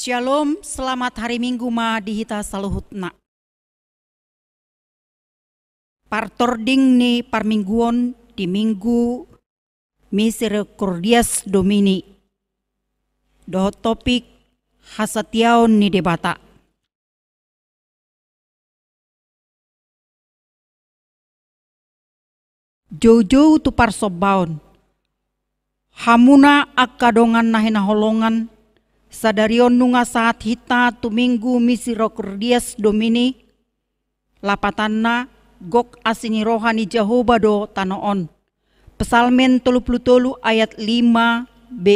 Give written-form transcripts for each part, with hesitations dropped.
Shalom, selamat hari Minggu ma dihita saluhutna. Partording ni parmingguon di Minggu Misericordias Domini. Doh topik hasatiaon ni debata. Jojo tu parsobaon. Hamuna akadongan nahinaholongan. Sadarion nunga saat hita tu Minggu Misericordias Domini. Lapatanna gok asini rohani Jehovah do tanoon. Pesalmen 33 ayat 5b.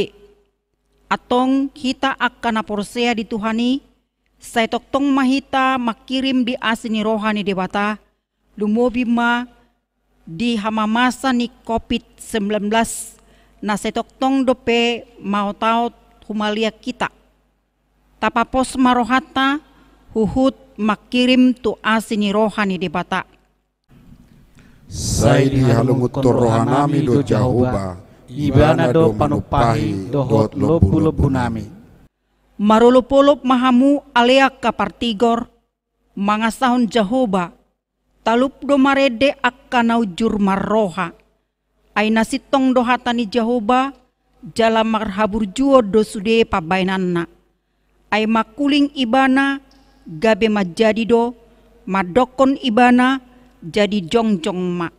Atong hita akan naporsea di Tuhani. Say toktong mahita makirim di asini rohani debata. Lumobima di hamamasa ni COVID-19. Na say toktong dope mau taot humalia kita. Tapapos marohata huhut makirim tu asini rohani debata. Sai di halungut to rohanami do Jehovah, ibana do panupahi dohot lobu-lobu nami. Marulupulup mahamu aleak kapartigor, mangasahon Jehovah, talup do marede akka naujur marroha. Ay nasitong dohata ni Jehovah, jala marhabur juo do sude pabainanna. Ay makuling ibana, gabe majadi do, madokon ibana, jadi jongjong ma.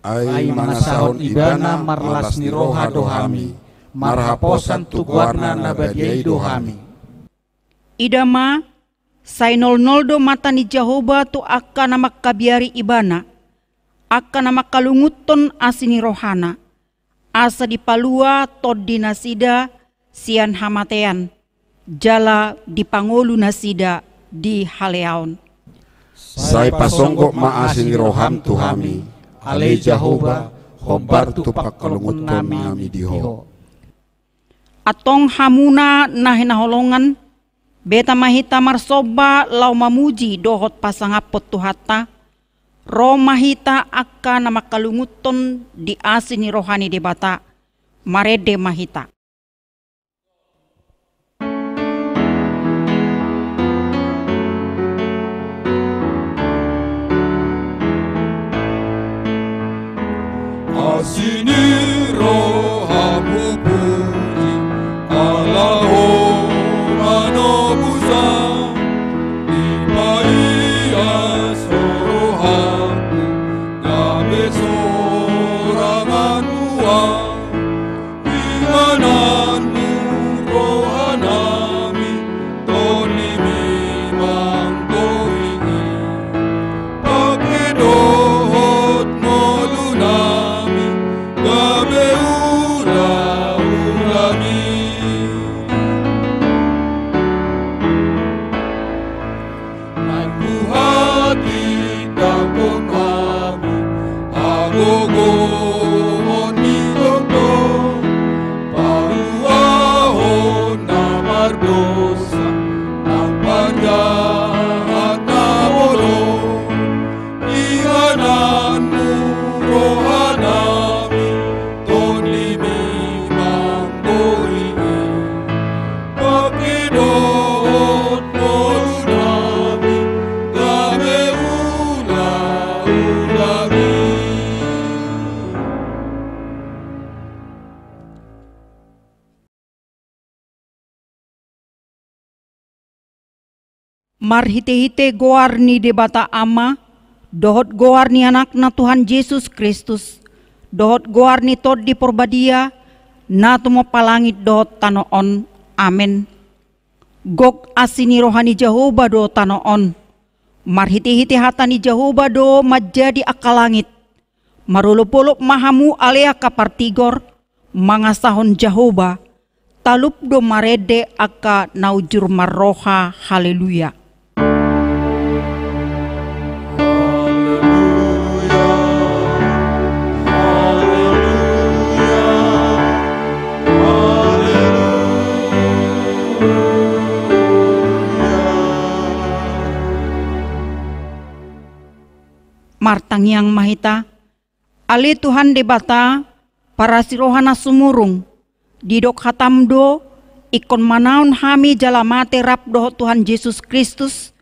Ay mangasahon ibana marlas ni roha dohami, marhaposan tu guarna nabadiay dohami. Idama, say nol do mata ni Jehovah tu akan namak kabiari ibana, akan namak kalunguton asini rohana. Asa di palua tod di nasida sian hamatean, jala di pangolu nasida di haleaon. Sai pasonggo maasini roham tuhami, ale Jehovah hobar tu pakalunguton nami diho. Atong hamuna nahinaholongan, beta mahita marsoba lau mamuji dohot pasangapot tuhata, roh mahita akka nama kalunguton di asini rohani debata, marede mahita. Asini rohamu puji Allahu manobusa Ipaia sorohamu gabe soranganua Imananmu rohanami tonimi manggoingi Pakedohot molunami gabe ula-ulami Manbuhati takon kami agogo ni toto paruahon na mardosa ng panjahat na bolo ihananmu rohanami tonlimi manggoingi pakidoot molunami gabe ula-ulami. Marhite-hite goar ni debata ama, dohot goar ni anak na Tuhan Yesus Kristus, dohot goar ni tod di porbadia, na tumo palangit dohot tanoon. Amen. Gok asini rohani Jehovah do tanoon. Marhite-hite hata ni Jehovah do majadi akalangit. Marulupulup mahamu alea kapartigor, mangasahon Jehovah, talup do marede aka naujur marroha. Haleluya. Martang yang mahita, ali Tuhan debata para sirohana sumurung, didok hatamdo ikon manaun hami jala mate rap dohot Tuhan Yesus Kristus,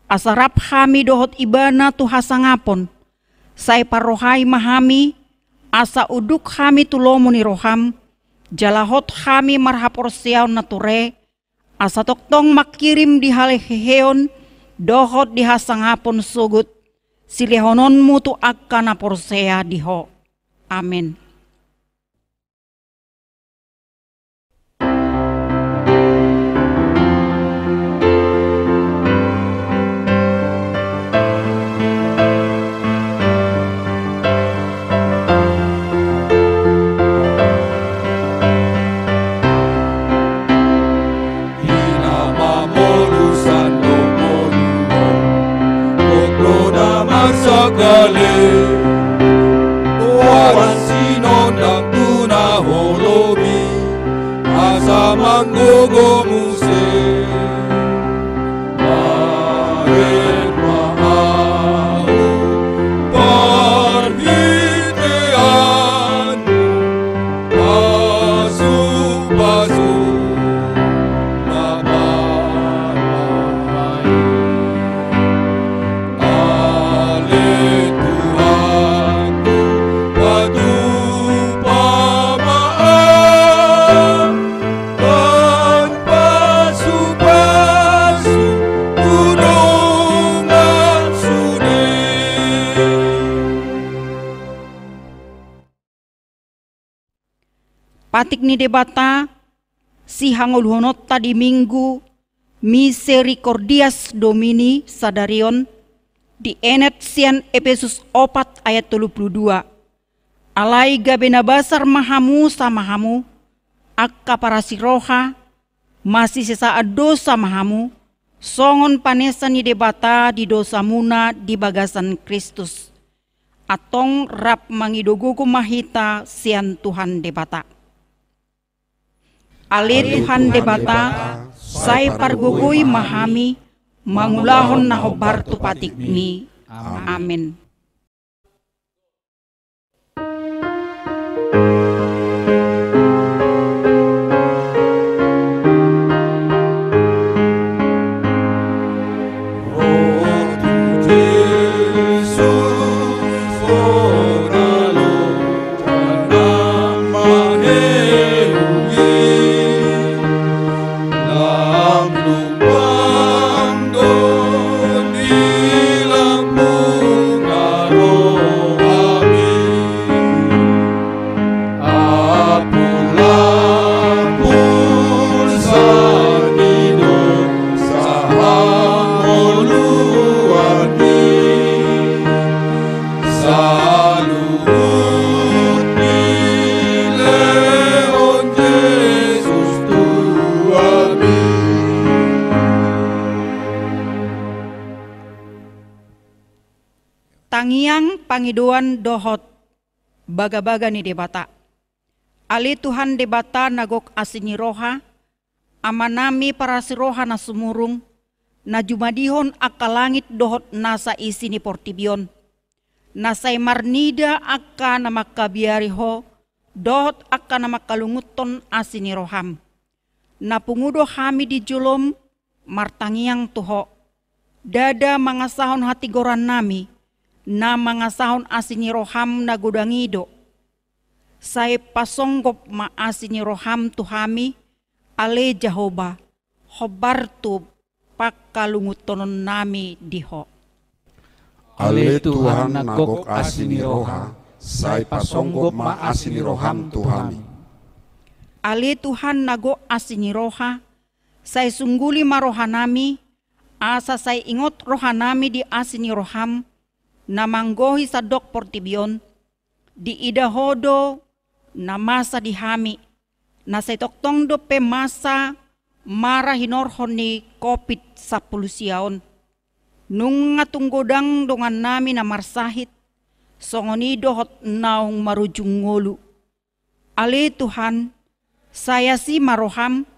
asa rap hami dohot ibana Tuha sangapon, sai parohai mahami, asa uduk hami tulomo ni roham, jalahot hami marhapor siaw na ture, asa toktong makirim di haleheon, dohot di hasangapon sugut, silihonon mutu akka na porsea diho. Amen. Manggogo muse Mahen maau Parhitean Pasu-pasu Mapamai Ale Tuhanku Padu pamaan Patik ni debata si hangulhonot tadi minggu Misericordias Domini sadarion di enet sian Efesus 4 ayat 32. Alai gabena basar mahamu samahamu akka para siroha masih sesaat dosa mahamu songon panesan ni debata di dosa muna di bagasan Kristus atong rap mangidoguku mahita sian Tuhan debata. Ale Tuhan debata, sai pargugui mahami, mangulahon na hobar tu patikni. Amen. Tangiang pangiduan dohot baga-baga ni debata. Ali Tuhan debata nagok asini roha, amanami para siroha na sumurung, na jumadihon akka langit dohot nasa isi ni portibion. Nasay marnida akka na makabiariho, dohot akka na makalunguton asini roham. Napungudo hami di julom, martangiang tuho. Dada mangasahon hati goran nami, na mangasahon asini roham na gudangido. Say pasonggop maasini roham tuhami, ale Jehovah, hobartu pakalungutonon nami diho. Ale Tuhan nagok asini roha, say pasonggop maasini roham tuhami. Ale Tuhan nago asini roha, say sungguli marohanami, asa say ingot rohanami di asini roham, na manggohi sa dok portibion, di idahodo na masa dihami, na sa itoktong do pe masa mara hinorhon ni kopit sa pulusiaon. Nung ngatunggodang dongan nami na marsahit, songonido hot naong marujung ngolu. Ale Tuhan, saya si maroham,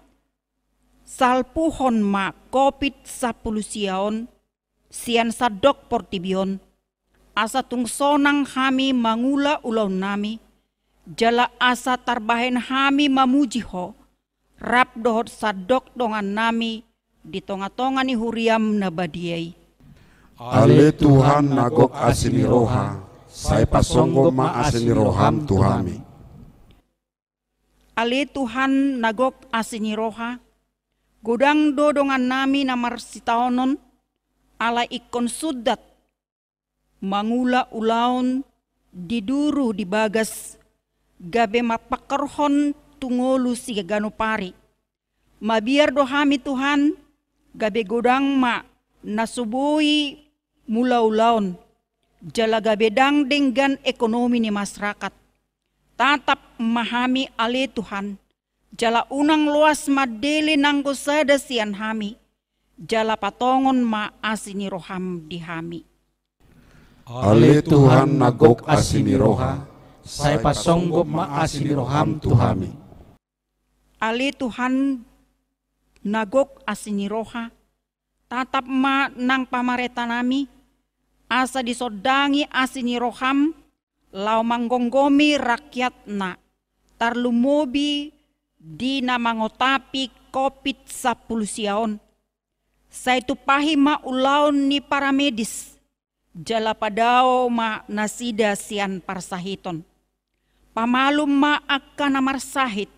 salpuhon ma kopit sa pulusiaon, sian sa dok portibion, asa tungsonang hami mangula ulaw nami, jala asa tarbahen hami mamujiho, rap dohot sadok dongan nami di tonga-tonga ni huriam na badiay. Ale Tuhan nagok asini roha, saya pasonggo ma asini roham Tuhami. Ale Tuhan nagok asini roha, godang do dongan nami na marsitaonon, ala ikon sudat, mangula ulaon, diduru di bagas, gabe mapakarhon tungolu si gagano pari. Mabiar dohami Tuhan, gabe godang ma nasubui mula ulaon, jala gabe dang denggan ekonomi ni masyarakat. Tatap memahami ale Tuhan, jala unang luas madele nanggo sada sian hami, jala patongon ma asini roham di hami. Ale Tuhan nagok asini roha, saya pasonggo ma asini roham Tuhami. Ale Tuhan nagok asini roha, tatap ma nang pamareta nami, asa disodangi asini roham, lau manggonggomi rakyat na, tarlumobi di namangotapi COVID-19 siaon. Sa itu pahi ma ulaon ni para medis, jala padao ma nasida sian parsahiton. Pamalum ma akan namarsahit,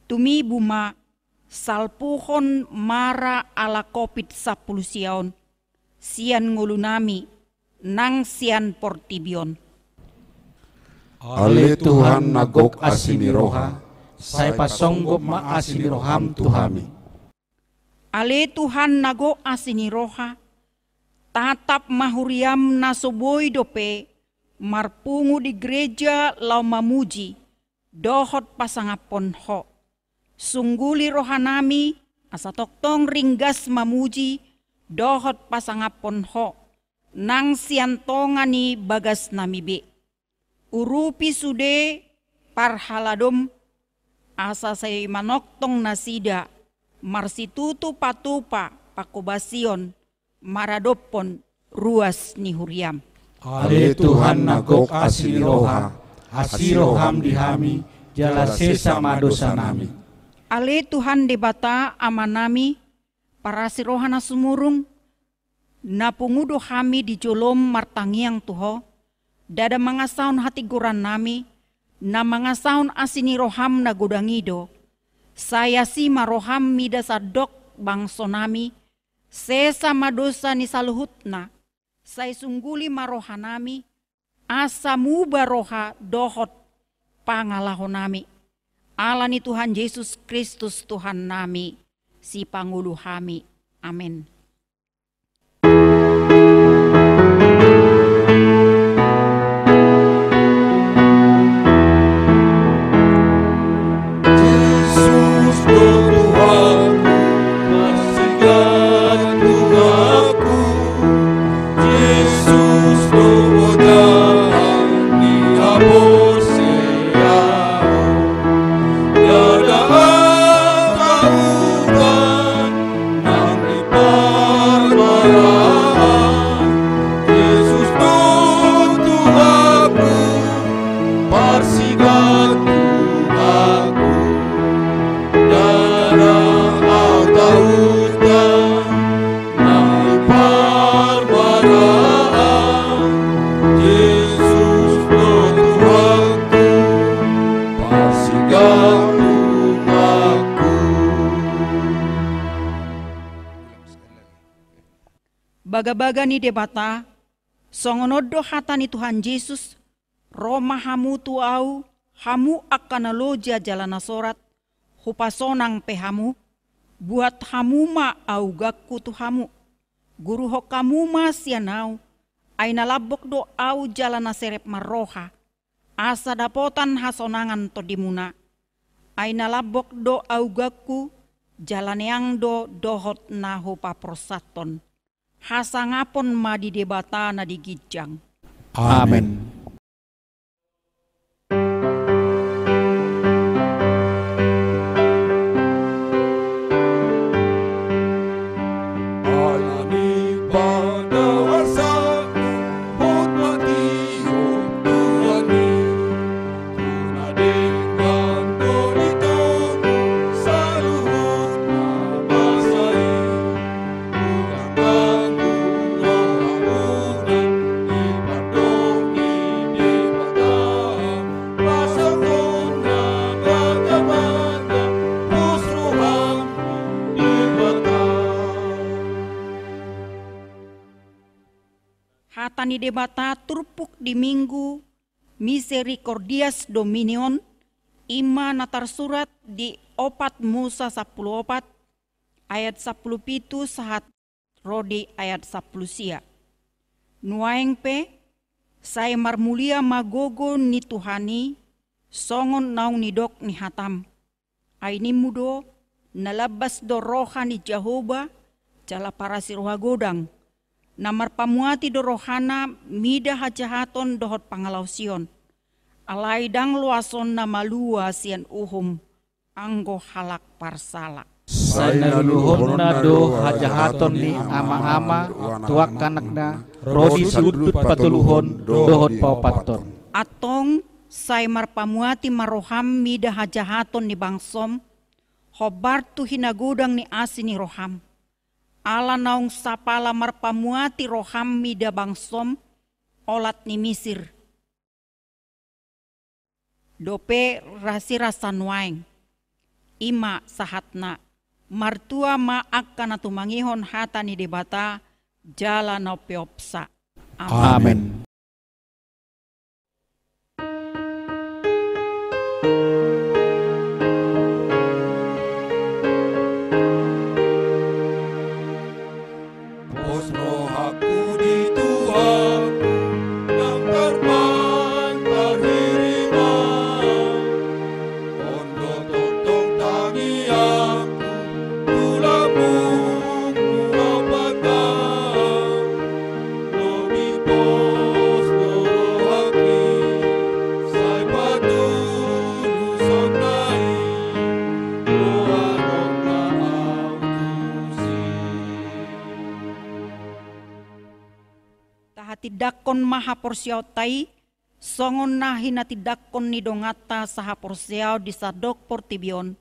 tumibu ma salpuhon mara ala COVID-19 siaon, sian ngulunami nang sian portibion. Ale Tuhan nagok asini roha, saya pasonggo ma asini roham Tuhami. Ale Tuhan nago asini roha, tatap mahuriam nasoboy dope, marpungu di gereja lau mamuji, dohot pasangapon ho. Sungguli rohanami, asa toktong ringgas mamuji, dohot pasangapon ho, nang siantongani bagas namibe. Urupi sude parhaladom, asa say manoktong nasida, marsitutu patupa pakobasion, maradopon ruas ni huriam. Ale Tuhan nagok asini roha, asiroham dihami, jala sesa madosa nami. Ale Tuhan debata amanami, para sirohana sumurung, napungudo kami di jolom martangiang tuho, dada mangasaun hati guran nami, na mangasaun asini roham na godangido, saya si maroham mida sadok bangso nami, sesa madosa ni saluhutna, saya sungguli marohanami, asa muba roha dohot pangalahonami. Allah ni Tuhan Yesus Kristus Tuhan nami, si Pangulu hami. Amin. Yesus Tuhanku, kasihkan aku. Yesus Tuhan di Abosea. Tiada angkaukan nang diparmaraan. Yesus Tuhanku, parsikan aku. Tiada angkaukan nang diparmaraan. Yesus Tuhanku, parsikan aku. Baga-baga ni debata, songonodo hata ni Tuhan Yesus, Roma hamu tuau, hamu akan loja jalana sorat, hupasonang pehamu, buat hamu ma au gakku tuhamu, guru hokamu ma sianau, aina labok do au jalana serep maroha, asa dapotan hasonangan to dimuna, aina labok do au gakku, jalaneang do dohot na hupa prosaton. Hasangapon ma di debata na di gijang. Amin. Alani pada wasaku, hotmatio Tuhani. Tuna dengan dolitomu, Hatani debata turpuk di minggu Misericordias Dominion ima natar surat di opat Musa 10 ayat 10 pitu sahat rodi ayat 10 sia. Nuaeng pe saya marmulia magogo ni Tuhani songon naung ni dok ni hatam. Aini mudo nalabas do roha ni Jehovah jala para siroha godang. Namar pamuati do rohana mida hajahaton dohot pangalausion. Alaidang luason nama lua sian uhum anggo halak parsalak. Saya luluhon na do hajahaton ni ama-ama tuak kanakna rodi sudut patuluhon dohot paupaton. Atong say marpamuati maroham mida hajahaton ni bangsom hobar tu hinagudang ni asin ni roham. Ala naung sapala marpamuati roham mida bangsom olat ni Misir. Dope rasi rasan waeng. Ima sahatna. Martua maak kana tumangihon hata ni debata jala no peopsa. Amen. Tidakon maha porsiaw tai, songon nahi na tidakon ni dongata saha porsiaw di sadok portibion,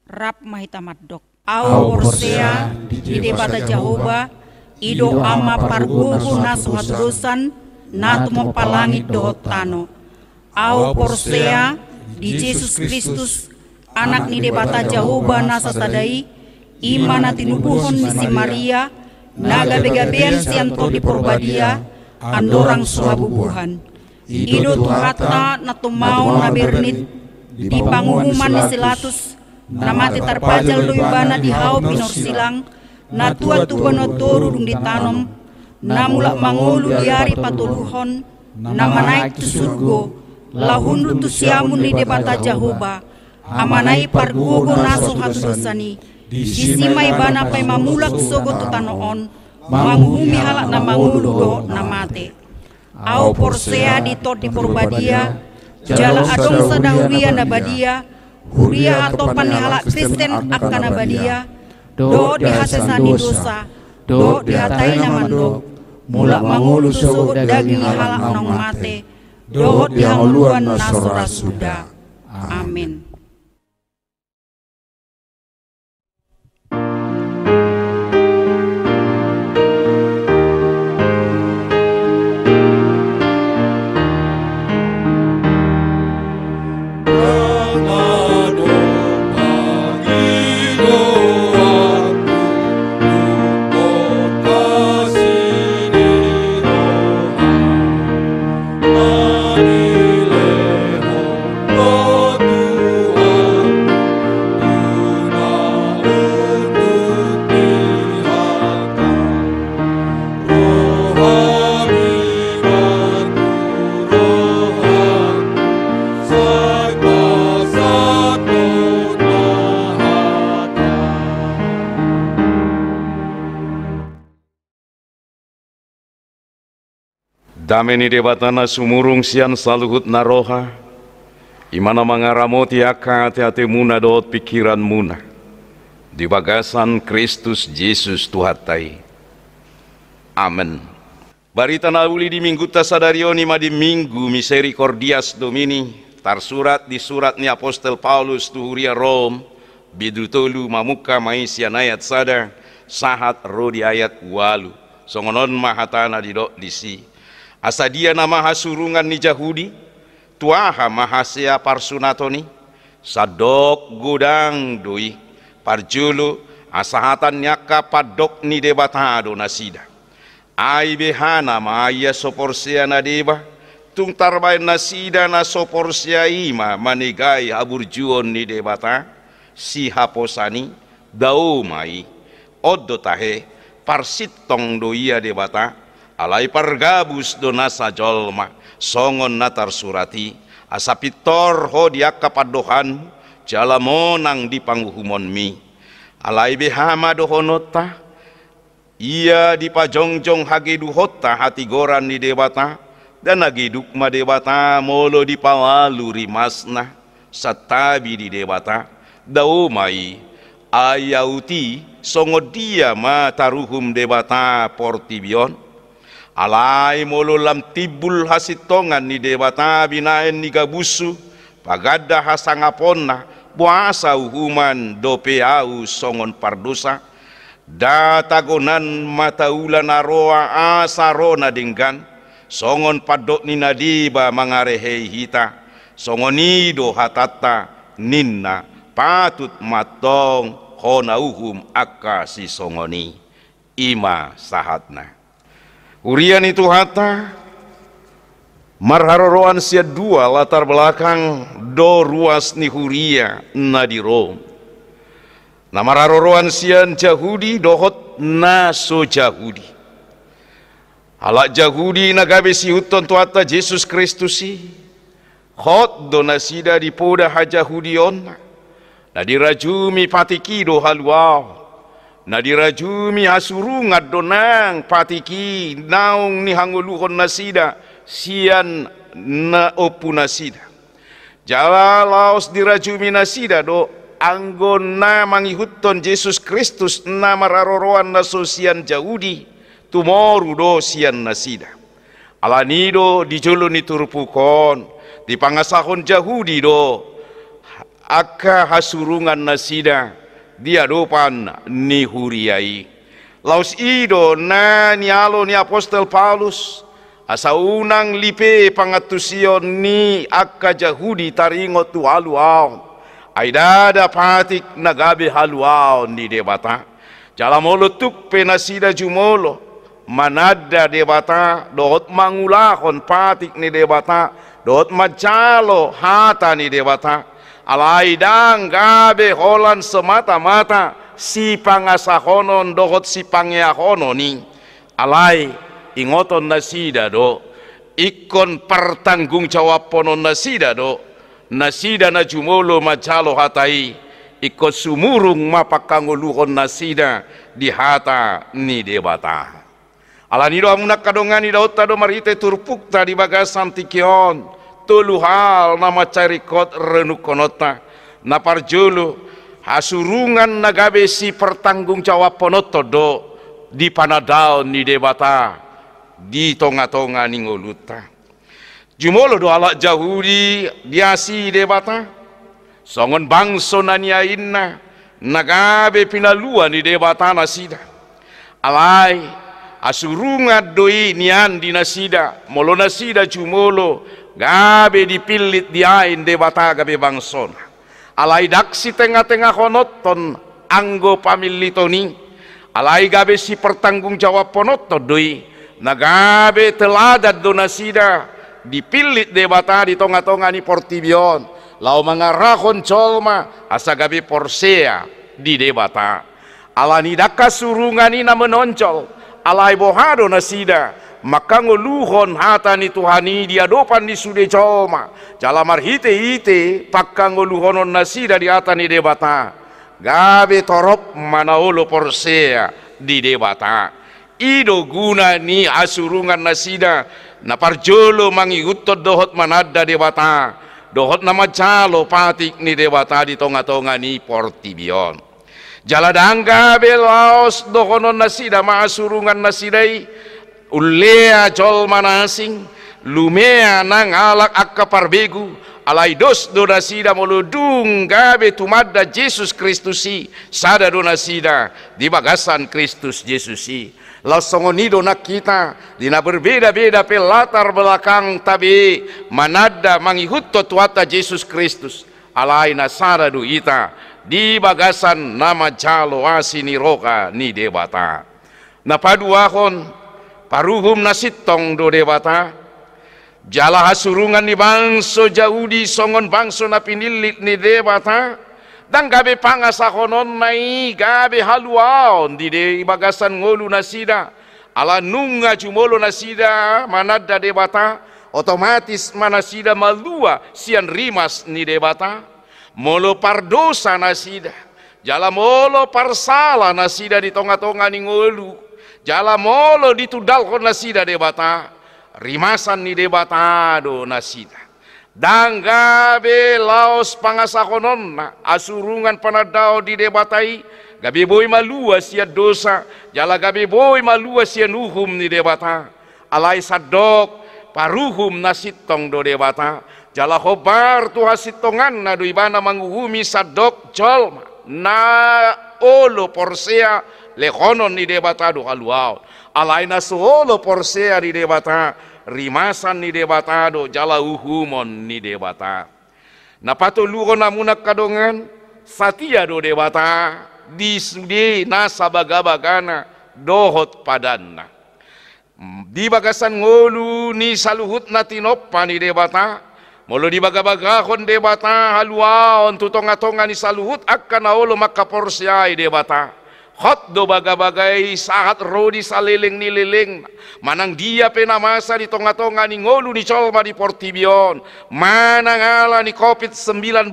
rap mahita madok. Au porsea di debata Jehovah, ido ama pargugu na suhatudusan, na tumo palangit dohot tano. Au porsea di Jesus Kristus, anak ni debata Jehovah na sasadai, ima na tinubuhon ni si Maria, naga begabean sianto di porbadia, andorang suhabubuhan. Ido tuhata na tumau na bernit di pangumuman ni Silatus na mati tarpajal luyubana di hao pinor silang na tua tubano toru dung ditanom na mulak mangulu diari patuluhon na manaik tu surgo lahundu tu siamun ni debata Jehovah amanai pargugo naso hatudosani di simai bana pay mamulak sogo tu tanoon manghumi halak na manguludo na mate. Au porsea di tot di porbadia, jala adong sadahuria na badia, huria hatopan ni halak Kristen akan na badia, do di hasesani dosa, do di hatai na mandok, mulak mangulu sugo daging halak nong mate, do di hanguluan na surasuda. Amin. Dameni debatana sumurung sian saluhut naroha, imana mangaramoti aka ate muna dot pikiran muna, di bagasan Kristus Yesus Tuhatai. Amen. Barita nauli di minggu tasadarioni ma di minggu Misericordias Domini, tarsurat di surat ni Apostel Paulus tuhuria Rom, bidutolu mamuka maisian ayat sadar, sahat rodi ayat walu, songonon mahatana di dok disi. Asadia nama hasurungan ni Jahudi, tuaha mahasea parsunatoni, sadok gudang doi, parjulu asahatan nyaka padok ni debatado nasida. ai behana maya soporsia na deba tung tarbain nasida na soporsia ima manigai aburjuon ni debata si haposani dau mai oddo tahe parsitong do ia debata alai pargabus do nasa jolma songon natar surati asapitor ho dia kapadohan jalamonang di panghuhumon mi alai behama do honota ia di pajongjong hagidu hotta hati goran ni debata dan nagiduk ma debata molo di pawalu rimasna satabi di debata dau mai ayauti songo dia ma taruhum debata portibion alai molo lam tibul hasitongan ni debata binaen ni gabusu pagada hasangaponna puasa uhuman dopeau songon pardosa datagonan mataulan aroa asarona dinggan songon padok ni nadiba mangarehe hita songonido hatata ninna patut matong hona uhum akka si songoni ima sahatna urian itu hata marharoroan sia dua latar belakang do ruas ni huria na di Rom na marharoroan sian Jahudi dohot naso Jahudi halak Jahudi nagabe si huton tuata Yesus Kristus si hot do nasida di poda hajahudion na dirajumi patiki do haluau na dirajumi hasurungat do nang patiki naung ni hanguluhon nasida sian na opu nasida jala laos dirajumi nasida do anggon na mangihuton Yesus Kristus na mararoroan na sosian Jahudi tumoru do sian nasida alanido dijolo ni turpukon di pangasahon Jahudi do akka hasurungan nasida dia dopan ni huriai laus ido na nialo ni apostol Paulus asa unang lipe pangatusion ni akka Jahudi taringot tu haluau aidada patik nagabe haluau ni debata jalamolo tuk penasida jumolo manada debata dohot mangulahon patik ni debata dohot macalo hata ni debata alai dang gabe holan semata-mata si pangasahonon dohot si pangyahono ni alai ingoton nasida do ikon pertanggung jawab ponon nasida do nasida na jumolo macalo hatai ikon sumurung mapakanguluhon nasida di hata ni debata alanido amunak kadongani daud tado marite turpukta di bagasan tikion tulu hal nama carikot renukonota na parjolo hasurungan nagabe si pertanggung jawab ponoto do di panadao ni debata di tonga-tonga ni ngoluta jumolo do alak Jahudi diasi debata songon bangso nania inna nagabe pinalua ni debata nasida alai asurungat doi nian di nasida molo nasida jumolo gabe dipilit diain debata gabe bangson alai daksi tengah-tengah honoton anggo pamilitoni alai gabe si pertanggung jawab ponoto doi nagabe teladat do nasida dipilit debata di tonga-tonga ni portibion lau mangarahon colma asa gabe porsea di debata alani daka surungan ina menoncol alai bohado nasida maka ngoluhon hata ni Tuhani dia dopan di sude colma jalamar hite pakka ngoluhonon nasida di hata ni debata gabe torop manaolo porsea di debata ido guna ni asurungan nasida na parjolo mangigutot dohot manada debata dohot nama calo patik ni debata di tonga-tonga ni portibion jaladangga belaos dohonon nasida maasurungan nasidai ulea jol manasing lumea nang alak akka parbegu alai dos do nasida molodung gabe tumadda Yesus Kristusi sada do nasida di bagasan Kristus Yesusi lasongonido nak kita dina berbeda-beda pe latar belakang tabi manada mangihutot tuata Yesus Kristus alai nasara do ita di bagasan nama jalo asini roka ni debata napaduahon paruhum nasitong do debata, jala hasurungan ni bangso Yahudi songon bangso na pinilit ni debata, dan gabe pangasakonon nai gabe haluaon di de bagasan ngolu nasida, ala nunga jumolo nasida manada debata, otomatis manasida malua sian rimas ni debata, molo pardosa nasida, jala molo parsala nasida di tonga-tonga ni ngolu, jala molo ditudalkon nasida debata, rimasan ni debata do nasida. Dan gabe laos pangasakonon na asurungan panadao di debatai, gabe boy malua sia dosa, jala gabe boy malua sia nuhum ni debata, alai sadok paruhum nasitong do debata, jala khobar tu hasitongan na do ibana manguhumi sadok jol na olo porsea lekonon ni debata do haluau, alai na solo porsea di debata, rimasan ni debata do jala uhumon ni debata. Na patuluko na muna kadongan satia do debata di nasa bagabagana dohot padanna. Di bagasan ngolu ni saluhut na tinoppa ni debata, molo di bagabagakon debata haluaon tutonga-tonga ni saluhut akka na olo makaporsyai debata. Hot do bagabagay sahat rodi saliling nililing, manang dia penamasa di tonga-tonga ni ngolu ni colma di Portibion, manang ala ni COVID-19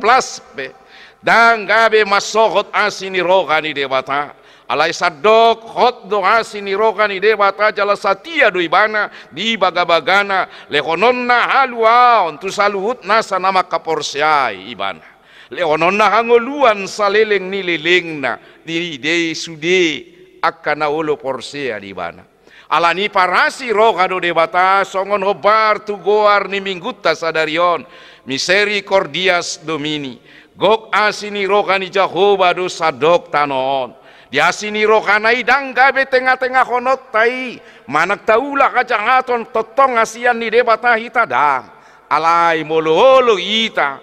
pe, dan gabe masokot asin ni roka ni debata, alay sadok hot do asin ni roka ni debata jala satia do ibana di bagabagana, lekonon na haluaon tu saluhut nasa nama kaporsyai ibana. Leonon na hangoluan sa leleng nililing na di de sude akana ulo porsea di bana. Alani parasi roka do debata songon hobar tu goar ni mingguta sadarion misericordias domini. Gok asini roka ni Jehovah do sadok tanon. Di asini roka na idang gabe tengah-tengah honot tai manak taula kajangaton totong asian ni debata hitadang. Alai molo-olo ita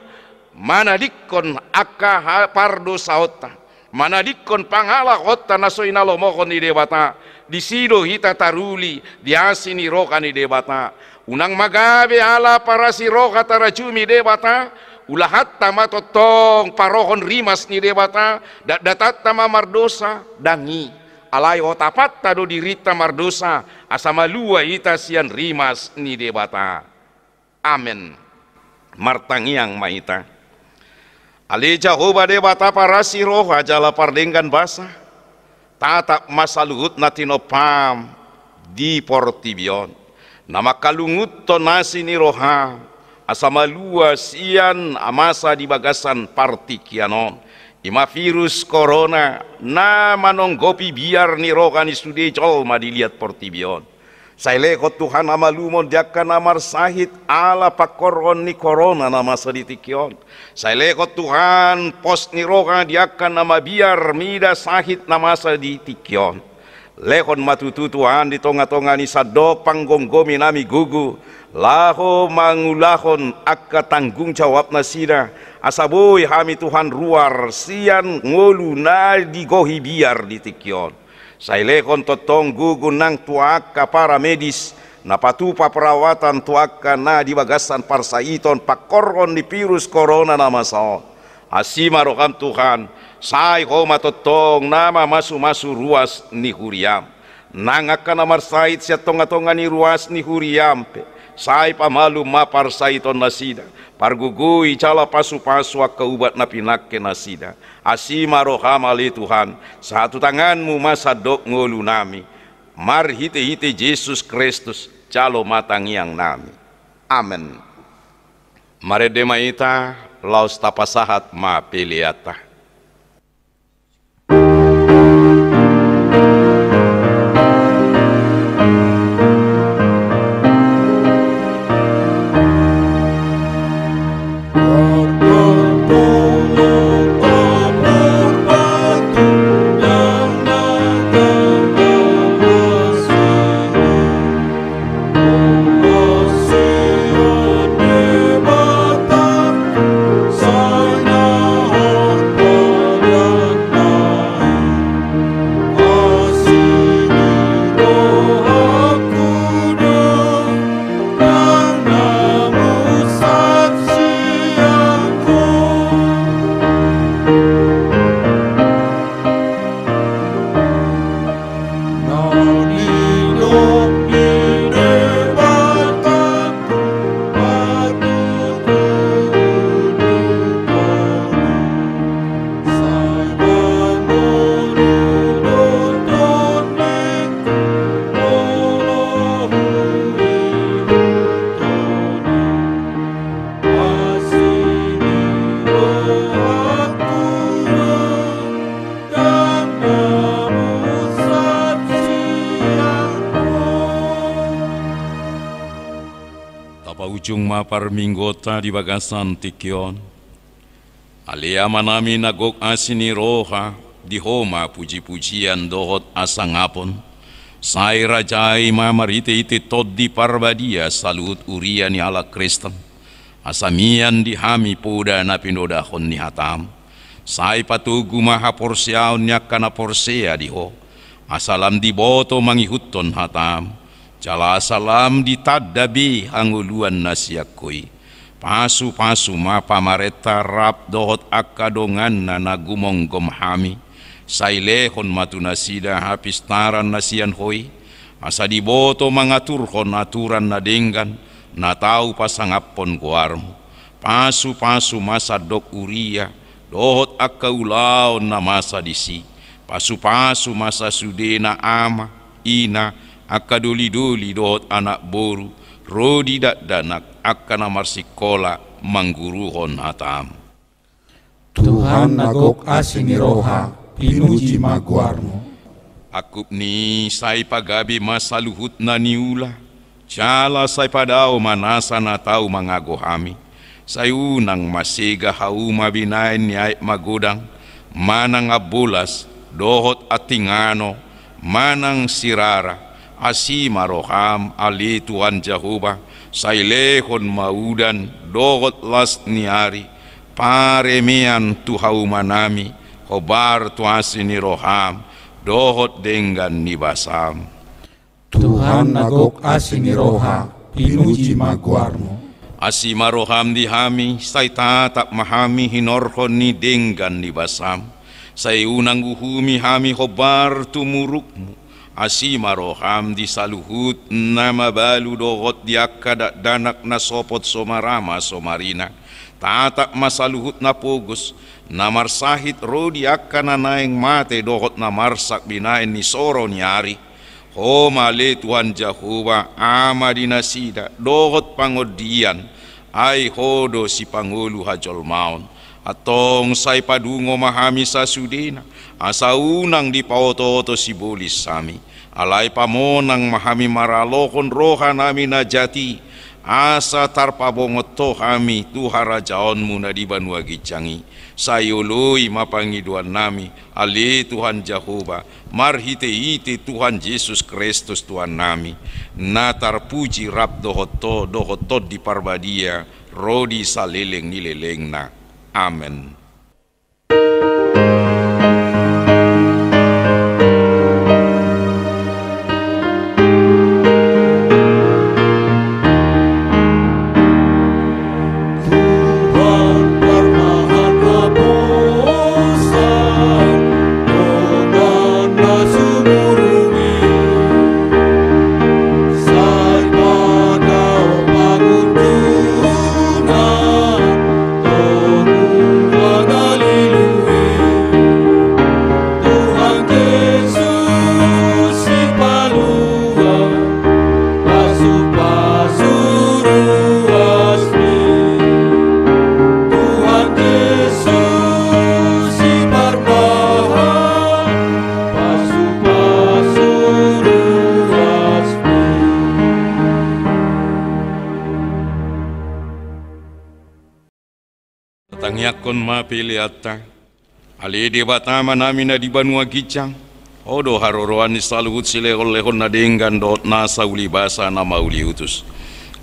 manadikon akka pardo saota, manadikon pangala kota nasoy nalomokon ni debata, disido hita taruli, diasi ni roka ni debata, unang magabe ala para si roka tarajumi debata, ulahat tama totong parohon rimas ni debata, datat tama mardosa, dangi, alay otapat tado dirita mardosa, asamalua hita sian rimas ni debata. Amen. Martangiang maita. Ali Jehovah debata para si roha jala pardenggan basa tatap masaluhut na tinopam di Portibion nama kalungut to nasi ni roha asamalua sian amasa di bagasan partikianon ima virus corona na manonggopi biar ni roha ni sude jolma dilihat Portibion. Saile ko Tuhan amalumon diakan amar sahit ala pakoron ni corona nama seditikyon. Saile ko Tuhan pos ni roka diakan nama biar mida sahit nama seditikyon. Lekon matutu Tuhan di tonga-tonga ni sadok panggonggomi nami gugu. Laho mangulahon akka tanggung jawab nasida. Asaboy hami Tuhan ruar sian ngolu na digohi biar ditikyon. Sailekon totong gugunang tuaka para medis napatupa perawatan tuaka na di bagasan parsaiton pakoron di virus corona nama saon asima rokam Tuhan sai koma totong nama masu-masu ruas ni huriam nangaka namar sait sia tonga-tonga ni ruas ni huriam pe sai pamalu ma parsaiton nasida pargugui cala pasu-pasu akaubat na pinakke nasida asima roham ali Tuhan satu tanganmu masa dok ngolu nami mar hite-hite Yesus Kristus calo matangiang nami amen. Mare demaita laus tapasahat ma peliata. Sana Tapa ujung mapar minggota di bagasan tikion. Alia manami nagok asini roha di homa puji-pujian dohot asangapon. Sai rajai mamarite ite toddi parbadia salut uria ni ala Kristen. Asamian di hami poda na pinodahon ni hatam. Sai patugu maha porsiaon nya kana porsea di ho. Asalam di boto mangihuton hatam. Jala asalam di tadabi anguluan nasiakoi. Pasu-pasu mapa mareta rap dohot akadongan na nagumong gomhami. Sailehon matunasida hapistaran nasian hoi. Asa di boto mangaturhon aturan na denggan. Na tau pasangapon guarmu. Pasu-pasu masa dok uria. Dohot akaulaon na masa disi. Pasu-pasu masa sudena ama, ina, akaduli-duli dohot anak boru. Rodi danak akana marsikola mangguruhon hatam. Tuhan nagok asini roha, pinuji maguarmu. Akup ni sai pagabi masaluhut na niula. Jala sai padao manasa na tau mangagohami. Sayunang masiga hauma binain ni ay magodang, manang abulas, dohot atingano, manang sirara, asima roham ali Tuhan Jehovah, sailehon maudan, dohot las niari, paremean tu haumanami, hobar tuasi ni roham, dohot denggan ni basam. Tuhan nagok asini roha, pinuji maguarmu. Asima roham di hami, say tatap mahami hinorhon ni denggan ni basam. Say unang uhumi hami hobar tumurukmu. Asima roham di saluhut na mabalu dohot di akadak danak na sopot somarama somarina. Tatap masaluhut na pugos, na marsahit rodi akana naeng mate dohot na marsak binain ni soro niari. Homa le Tuhan Jehovah ama dinasida dohot pangodian ay hodo si Pangulo hajol maon atong say padungo mahami sa sudena asa unang di paoto-oto si bolis sami alay pamonang mahami maralokon roha nami na jati asa tarpabongot to kami tuharajaonmu na di banua gicangi sayului mapangiduan nami ali Tuhan Jehovah marhite-hite Tuhan Yesus Kristus Tuhan nami na tarpuji rap dohoto di parbadia rodi saleleng nileleng na amen. Tangyakon mapiliata ali di batama namin na di banua gicang odo haroroan ni saluhut silehon-lehon na denggan dot nasa ulibasa na mauliutus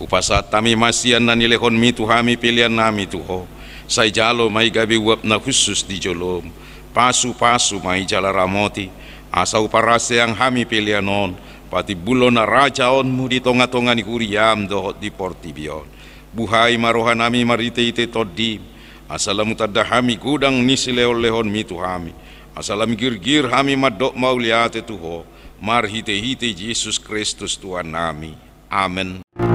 upasa tami masian na nilehon mitu hami pilihan nami tuho say jalo may gabi wap na khusus di jolom pasu-pasu may jala ramoti asa uparase ang hami pilihan on pati bulo na rajaonmu di tonga-tonga ni huriyam dohot di portibion buhay marohan nami marite-ite todim asalamu tadda hami gudang nisi lehon mitu hami asalam gir-gir hami madok mauliate tuho marhite-hite Yesus Kristus Tuhan nami amen. Oh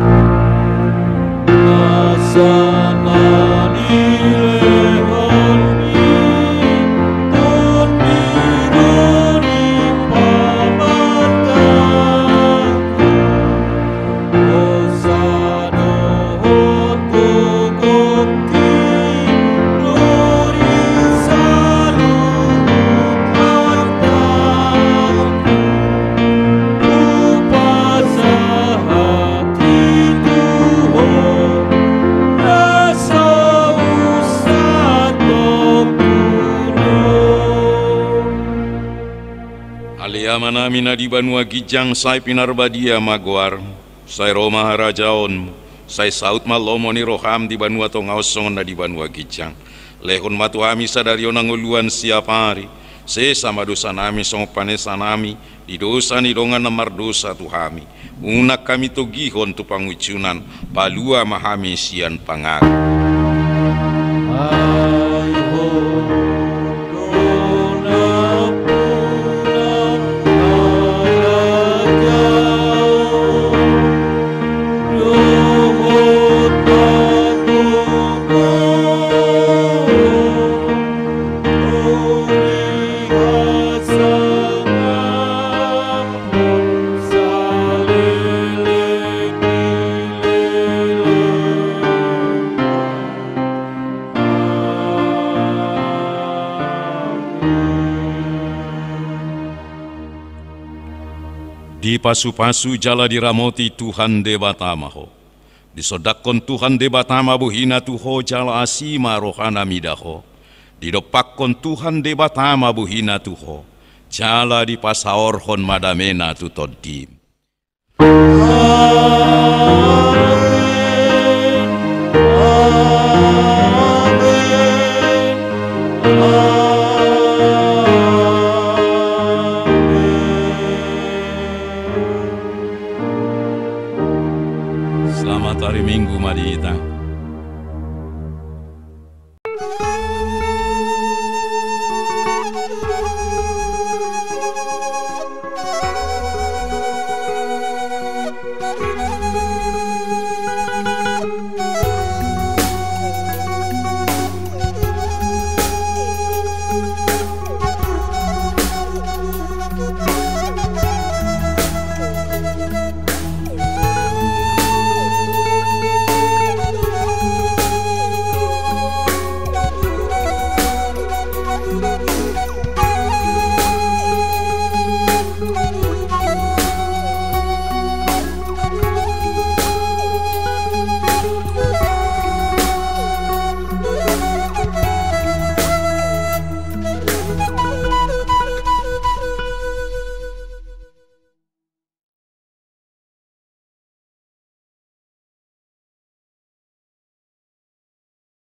nami na di banua gijang sai pinarbadia maguar, sai Roma harajaon, sai saut malomo ni roham di banua tongaosong na di banua gijang. Lehon matu ami sadario nanguluan siap hari, sama dosa nami song panesa nami, di dosa ni dongan namar dosa tuhami. Unak kami to gihon tu pangucunan, palua mahami sian pangar. Di pasu-pasu jala diramoti Tuhan debatamaho. Disodakon Tuhan debatama buhina tuho jala asima rohana midaho. Didopakkon Tuhan debatama buhina tuho. Jala di pasaorhon madamena tutodim. Selamat hari Minggu Madita.